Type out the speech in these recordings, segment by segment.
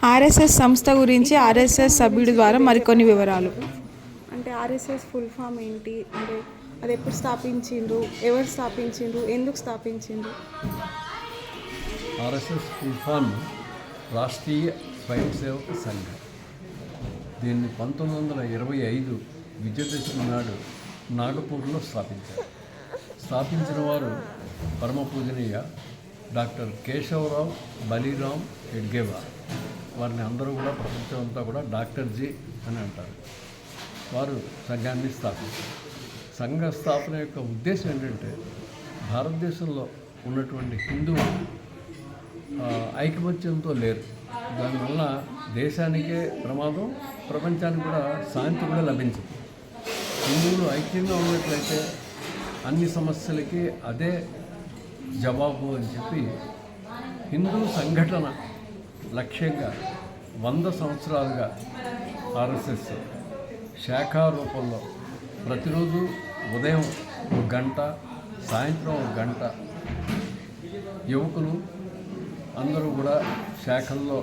RSS సంస్థ గురించి RSS సభ్యుడి ద్వారా మరికొన్ని వివరాలు. అంటే ఆర్ఎస్ఎస్ ఫుల్ ఫామ్ ఏంటి, అంటే అది ఎప్పుడు స్థాపించిండ్రు, ఎవరు స్థాపించిండ్రు, ఎందుకు స్థాపించిండ్రు? ఆర్ఎస్ఎస్ ఫుల్ ఫామ్ రాష్ట్రీయ స్వయం సేవక సంఘం. దీన్ని 1925 విజయదశమి నాడు నాగపూర్లో స్థాపించిన వారు పరమ పూజనీయ డాక్టర్ కేశవరావు బలిరామ్ హెడ్గేవార్. వారిని అందరూ కూడా ప్రపంచం అంతా కూడా డాక్టర్ జీ అని అంటారు. వారు సంఘాన్ని స్థాపించారు. సంఘ స్థాపన యొక్క ఉద్దేశం ఏంటంటే భారతదేశంలో ఉన్నటువంటి హిందువులు ఐకమత్యంతో లేరు. దానివల్ల దేశానికే ప్రమాదం, ప్రపంచానికి కూడా శాంతి కూడా లభించదు. హిందువులు ఐక్యంగా ఉన్నట్లయితే అన్ని సమస్యలకి అదే జవాబు అని చెప్పి హిందూ సంఘటన లక్ష్యంగా 100 సంవత్సరాలుగా ఆర్ఎస్ఎస్ శాఖా రూపంలో ప్రతిరోజు ఉదయం 1 గంట, సాయంత్రం 1 గంట యువకులు అందరూ కూడా శాఖల్లో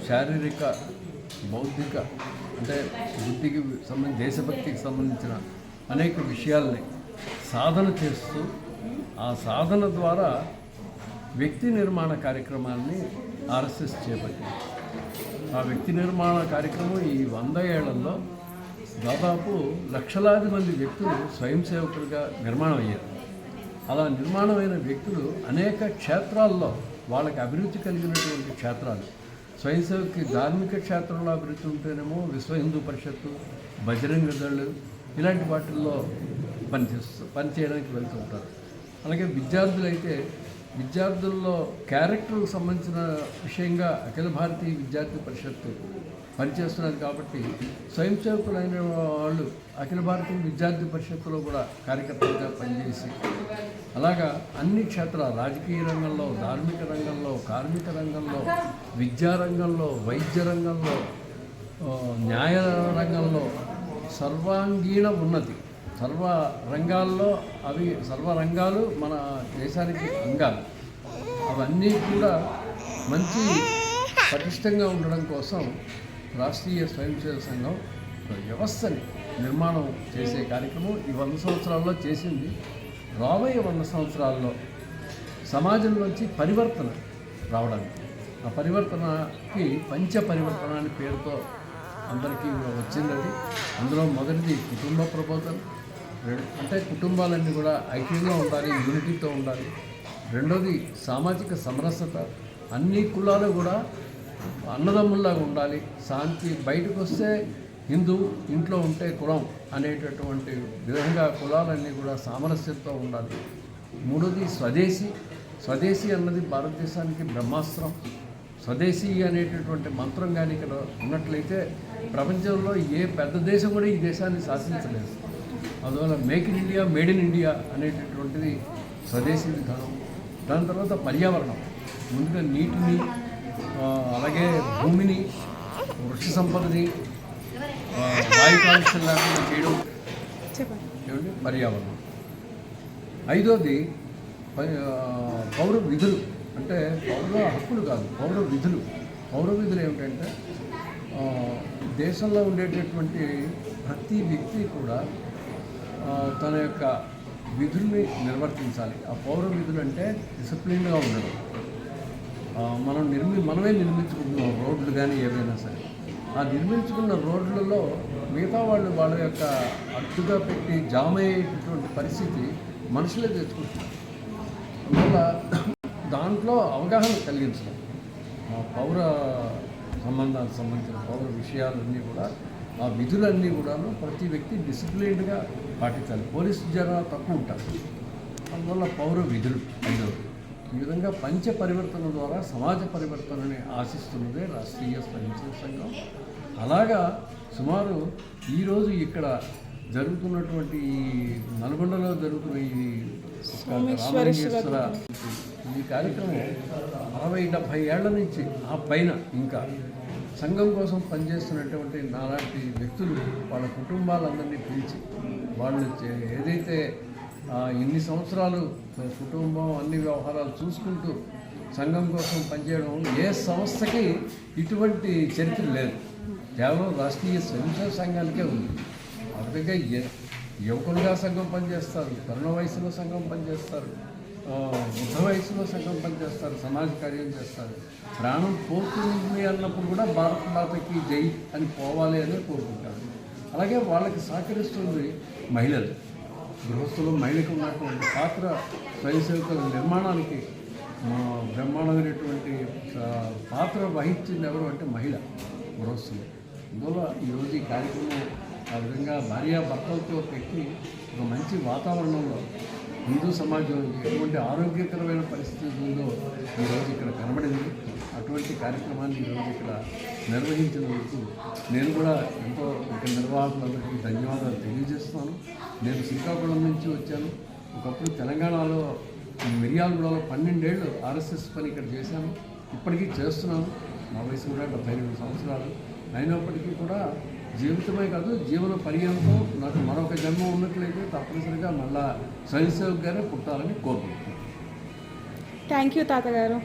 శారీరక, బౌద్ధిక, అంటే బుద్ధికి దేశభక్తికి సంబంధించిన అనేక విషయాల్ని సాధన చేస్తూ ఆ సాధన ద్వారా వ్యక్తి నిర్మాణ కార్యక్రమాన్ని ఆర్ఎస్ఎస్ చేపట్టింది. ఆ వ్యక్తి నిర్మాణ కార్యక్రమం ఈ 100 ఏళ్లలో దాదాపు లక్షలాది మంది వ్యక్తులు స్వయం సేవకులుగా నిర్మాణం అయ్యారు. అలా నిర్మాణమైన వ్యక్తులు అనేక క్షేత్రాల్లో వాళ్ళకి అభివృద్ధి కలిగినటువంటి క్షేత్రాలు, స్వయం సేవకి ధార్మిక క్షేత్రంలో అభివృద్ధి ఉంటేనేమో విశ్వ హిందూ పరిషత్తు, బజరంగ దళ్ ఇలాంటి వాటిల్లో పనిచేయడానికి వెళ్తుంటారు. అలాగే విద్యార్థులైతే విద్యార్థుల్లో క్యారెక్టర్కు సంబంధించిన విషయంగా అఖిల భారతీయ విద్యార్థి పరిషత్తు పనిచేస్తున్నారు. కాబట్టి స్వయం సేవకులైన వాళ్ళు అఖిల భారతీయ విద్యార్థి పరిషత్తులో కూడా కార్యకర్తలుగా పనిచేసి అలాగా అన్ని క్షేత్రాలు, రాజకీయ రంగంలో, ధార్మిక రంగంలో, కార్మిక రంగంలో, విద్యారంగంలో, వైద్య రంగంలో, న్యాయ రంగంలో సర్వాంగీణ ఉన్నతి, సర్వ రంగాలు మన దేశానికి అంగాలు. అవన్నీ కూడా మంచి పటిష్టంగా ఉండడం కోసం రాష్ట్రీయ స్వయం సేవక సంఘం వ్యవస్థని నిర్మాణం చేసే కార్యక్రమం ఈ 100 సంవత్సరాల్లో చేసింది. రాబోయే 100 సంవత్సరాల్లో సమాజంలోంచి పరివర్తన రావడానికి, ఆ పరివర్తనకి పంచ పరివర్తన అనే పేరుతో అందరికీ వచ్చింది. అందులో మొదటిది కుటుంబ ప్రబోధన, అంటే కుటుంబాలన్నీ కూడా ఐక్యంగా ఉండాలి, యూనిటీతో ఉండాలి. రెండోది సామాజిక సమరసత, అన్ని కులాలు కూడా అన్నదమ్ముల్లాగా ఉండాలి, శాంతి. బయటకు వస్తే హిందూ, ఇంట్లో ఉంటే కులం అనేటటువంటి విధంగా కులాలన్నీ కూడా సామరస్యంతో ఉండాలి. మూడోది స్వదేశీ అన్నది భారతదేశానికి బ్రహ్మాస్త్రం. స్వదేశీ అనేటటువంటి మంత్రం కానీ ఇక్కడ ఉన్నట్లయితే ప్రపంచంలో ఏ పెద్ద దేశం కూడా ఈ దేశాన్ని శాసించలేదు. అందువల్ల make in India, made in India అనేటటువంటిది స్వదేశీ విధానం. దాని తర్వాత పర్యావరణం, ముందుగా నీటిని, అలాగే భూమిని, వృక్ష సంపదని, వాయు కాలుష్యం లేకుండా చేయడం ఏమంటే పర్యావరణం. ఐదోది పౌర విధులు, అంటే పౌర హక్కులు కాదు, పౌర విధులు. పౌర విధులు ఏమిటంటే దేశంలో ఉండేటటువంటి ప్రతి వ్యక్తి కూడా తన యొక్క విధుల్ని నిర్వర్తించాలి. ఆ పౌర విధులు అంటే డిసిప్లిన్గా ఉండడం. మనమే నిర్మించుకుంటున్నాం రోడ్లు కానీ ఏవైనా సరే. ఆ నిర్మించుకున్న రోడ్లలో మిగతా వాళ్ళ యొక్క అడ్డుగా పెట్టి జామ్ అయ్యేటటువంటి పరిస్థితి మనుషులే తెచ్చుకుంటున్నారు. అందువల్ల దాంట్లో అవగాహన కలిగించడం, పౌర సంబంధాలకు సంబంధించిన పౌర విషయాలన్నీ కూడా, ఆ విధులన్నీ కూడాను ప్రతి వ్యక్తి డిసిప్లిన్డ్గా పాటించాలి. పోలీసు జనాలు తక్కువ ఉంటారు. అందువల్ల పౌర విధులు ఐదవది. ఈ విధంగా పంచ పరివర్తన ద్వారా సమాజ పరివర్తనని ఆశిస్తున్నదే రాష్ట్రీయ స్వయం సేవక సంఘం. అలాగా సుమారు ఈరోజు ఇక్కడ జరుగుతున్నటువంటి నల్గొండలో జరుగుతున్న ఈ రామలింగేశ్వర ఈ కార్యక్రమం 60-70 ఏళ్ల నుంచి ఆ పైన ఇంకా సంఘం కోసం పనిచేస్తున్నటువంటి నాలాంటి వ్యక్తులు వాళ్ళ కుటుంబాలందరినీ పిలిచి వాళ్ళు ఏదైతే ఇన్ని సంవత్సరాలు కుటుంబం అన్ని వ్యవహారాలు చూసుకుంటూ సంఘం కోసం పనిచేయడం ఏ సంస్థకి ఇటువంటి చరిత్ర లేదు. కేవలం రాష్ట్రీయ స్వయంసేవక సంఘానికే ఉంది. అందుకే యువకులుగా సంఘం పనిచేస్తారు, తరుణ వయసులో సంఘం పనిచేస్తారు, వృద్ధ వయసులో సంఘం పనిచేస్తారు, సమాజ కార్యం చేస్తారు. ప్రాణం పోతుంది అన్నప్పుడు కూడా భారత మాతకి జై అని పోవాలి అని కోరుకుంటారు. అలాగే వాళ్ళకి సహకరిస్తుంది మహిళలు. గృహస్థులు మహిళకు ఉన్నటువంటి పాత్ర స్వయం సేవకుల నిర్మాణానికి బ్రహ్మాండమైనటువంటి పాత్ర వహించింది ఎవరు అంటే మహిళ గృహస్థులు. అందువల్ల ఈరోజు ఈ కార్యక్రమం ఆ విధంగా భార్యాభర్తలతో పెట్టి ఒక మంచి వాతావరణంలో హిందూ సమాజం ఎటువంటి ఆరోగ్యకరమైన పరిస్థితి ఉందో ఈరోజు ఇక్కడ కనబడింది. అటువంటి కార్యక్రమాన్ని ఈరోజు ఇక్కడ నిర్వహించినందుకు నేను కూడా ఎంతో ఇక్కడ నిర్వాహకులందరికీ ధన్యవాదాలు తెలియజేస్తున్నాను. నేను శ్రీకాకుళం నుంచి వచ్చాను. ఒకప్పుడు తెలంగాణలో మిర్యాలగూడలో 12 ఏళ్ళు ఆర్ఎస్ఎస్ పని ఇక్కడ చేశాను. ఇప్పటికీ చేస్తున్నాను. నా వయసు కూడా 72 సంవత్సరాలు అయినప్పటికీ కూడా జీవితమే కాదు, జీవన పర్యంతం నాకు మరొక జన్మ ఉన్నట్లయితే తప్పనిసరిగా మళ్ళా స్వయం సేవకుగానే పుట్టాలని కోరుకుంటున్నాను. థ్యాంక్ యూ తాతగారు.